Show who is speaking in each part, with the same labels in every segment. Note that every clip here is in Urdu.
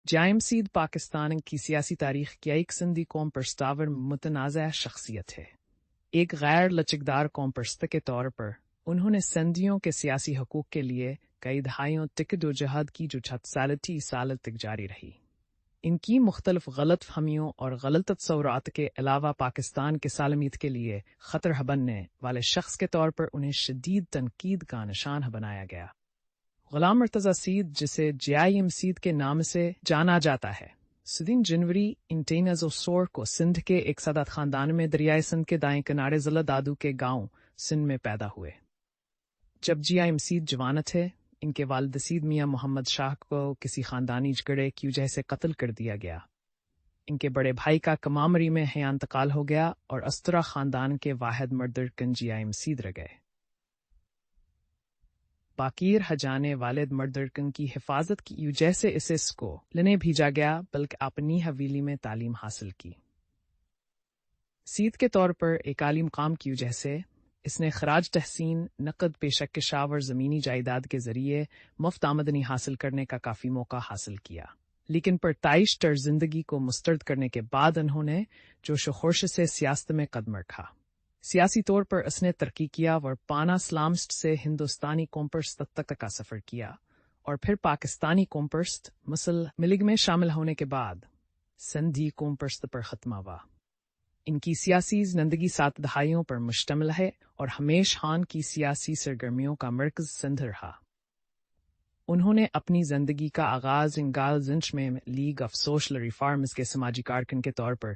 Speaker 1: جائم سید پاکستان کی سیاسی تاریخ کی ایک سندھی قوم پرستاور متنازع شخصیت ہے۔ ایک غیر لچکدار قوم پرست کے طور پر انہوں نے سندھیوں کے سیاسی حقوق کے لیے کئی دہائیوں تک جدوجہد کی جو 36 سال تک جاری رہی۔ ان کی مختلف غلط فہمیوں اور غلط تصورات کے علاوہ پاکستان کے سالمیت کے لیے خطرہ بننے والے شخص کے طور پر انہیں شدید تنقید کا نشانہ بنایا گیا۔ غلام مرتضیٰ سید، جسے جائم سید کے نام سے جانا جاتا ہے، 3 جنوری 1904 کو سندھ کے ایک سادات خاندان میں دریائے سندھ کے دائیں کنارے ضلع دادو کے گاؤں سندھ میں پیدا ہوئے۔ جب جائم سید جوان تھے، ان کے والد سید میاں محمد شاہ کو کسی خاندانی جھگڑے کی وجہ سے قتل کر دیا گیا۔ ان کے بڑے بھائی کا کمامری میں حیاں انتقال ہو گیا اور استرا خاندان کے واحد مردرکن جائم سید رہ گئے۔ باقیر حجانے والد مردرکن کی حفاظت کی وجہ سے اس کو لینے بھیجا گیا، بلکہ اپنی حویلی میں تعلیم حاصل کی۔ سید کے طور پر ایک عالی مقام کی وجہ سے اس نے خراج تحسین نقد پیشہ کشاور اور زمینی جائیداد کے ذریعے مفت آمدنی حاصل کرنے کا کافی موقع حاصل کیا، لیکن پرتعیش طرز زندگی کو مسترد کرنے کے بعد انہوں نے جوش و خروش سے سیاست میں قدم رکھا۔ سیاسی طور پر اس نے ترقی کیا اور پانا اسلامسٹ سے ہندوستانی قوم پرست تک کا سفر کیا، اور پھر پاکستانی قوم پرست مسلم لیگ میں شامل ہونے کے بعد سندھی قوم پرست پر ختم ہوا۔ ان کی سیاسی زندگی 7 دہائیوں پر مشتمل ہے اور ہمیشہ خان کی سیاسی سرگرمیوں کا مرکز سندھ رہا۔ انہوں نے اپنی زندگی کا آغاز انگال زنچ میں لیگ آف سوشل ریفارمز کے سماجی کارکن کے طور پر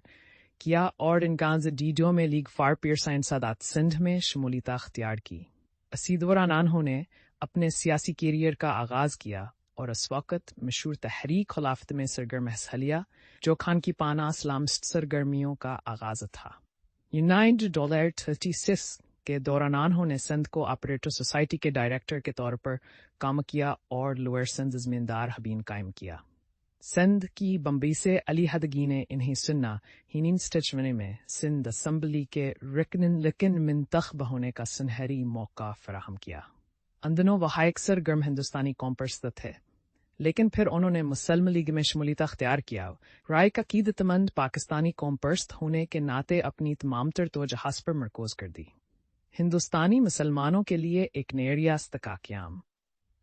Speaker 1: کیا اور انگانز ڈیڈیو میں لیگ فار پیئر سائنس سادات سندھ میں شمولیت اختیار کی۔ اسی دوران انہوں نے اپنے سیاسی کیریئر کا آغاز کیا اور اس وقت مشہور تحریک خلافت میں سرگرم حصہ لیا، جو خان کی پانا اسلامسٹ سرگرمیوں کا آغاز تھا۔ $36 کے دوران انہوں نے سندھ کو آپریٹر سوسائٹی کے ڈائریکٹر کے طور پر کام کیا اور لوئر سندھ زمیندار حبین قائم کیا۔ سندھ کی بمبئی سے علیحدگی نے انہیں سننا ہینین سٹچونے میں سندھ اسمبلی کے رکن منتخب ہونے کا سنہری موقع فراہم کیا۔ ان دنوں وہ ایک سرگرم ہندوستانی قوم پرست تھے، لیکن پھر انہوں نے مسلم لیگ میں شمولیت اختیار کیا۔ رائے کا عقیدت مند پاکستانی قوم پرست ہونے کے ناطے اپنی تمام تر توجہ اس پر مرکوز کر دی۔ ہندوستانی مسلمانوں کے لیے ایک نئی ریاست کا قیام۔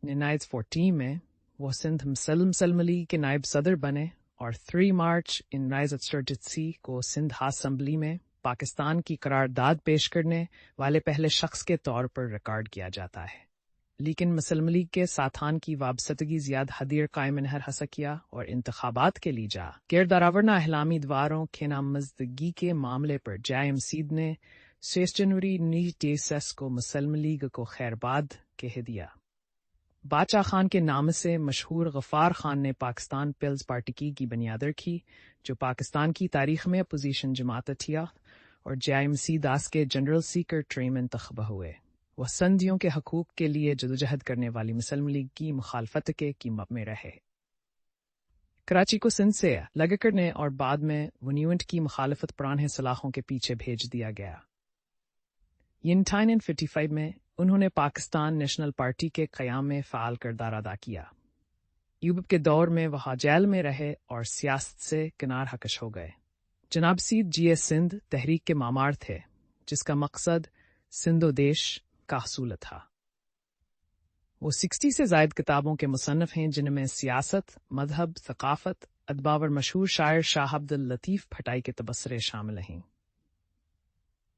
Speaker 1: 1914 میں وہ سندھ مسلم لیگ کے نائب صدر بنے اور 3 مارچ 1938 کو سندھ اسمبلی میں پاکستان کی قرارداد پیش کرنے والے پہلے شخص کے طور پر ریکارڈ کیا جاتا ہے۔ لیکن مسلم لیگ کے ساتھان کی وابستگی زیادہ حدیر قائم نہر حسا کیا اور انتخابات کے لیے گرداراورنا احلامی دواروں کے نامزدگی کے معاملے پر جائم سید نے 6 جنوری 1936 کو مسلم لیگ کو خیرباد کہہ دیا۔ باچا خان کے نام سے مشہور غفار خان نے پاکستان پیپلز پارٹی کی بنیاد رکھی، جو پاکستان کی تاریخ میں اپوزیشن جماعت تھی، اور جائم سید داس کے جنرل سیکرٹری منتخب ہوئے۔ وہ سندھیوں کے حقوق کے لیے جدوجہد کرنے والی مسلم لیگ کی مخالفت کے قیمت میں رہے۔ کراچی کو سندھ سے الگ کرنے اور بعد میں ونیونٹ کی مخالفت پرانے سلاخوں کے پیچھے بھیج دیا گیا۔ 1955 میں انہوں نے پاکستان نیشنل پارٹی کے قیام میں فعال کردار ادا کیا۔ ایوب کے دور میں وہ جیل میں رہے اور سیاست سے کنار کش ہو گئے۔ جناب سید جی سندھ تحریک کے معمار تھے، جس کا مقصد سندھ و دیش کا حصول تھا۔ وہ 60 سے زائد کتابوں کے مصنف ہیں، جن میں سیاست، مذہب، ثقافت، ادب اور مشہور شاعر شاہ عبد اللطیف بھٹائی کے تبصرے شامل ہیں۔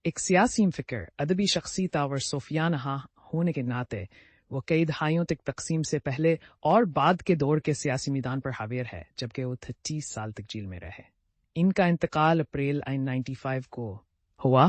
Speaker 1: ایک سیاسی فکر، ادبی شخصیت اور صوفیانہ ہونے کے ناطے وہ کئی دہائیوں تک تقسیم سے پہلے اور بعد کے دور کے سیاسی میدان پر حاویر ہے، جبکہ وہ 30 سال تک جیل میں رہے۔ ان کا انتقال اپریل 1995 کو ہوا۔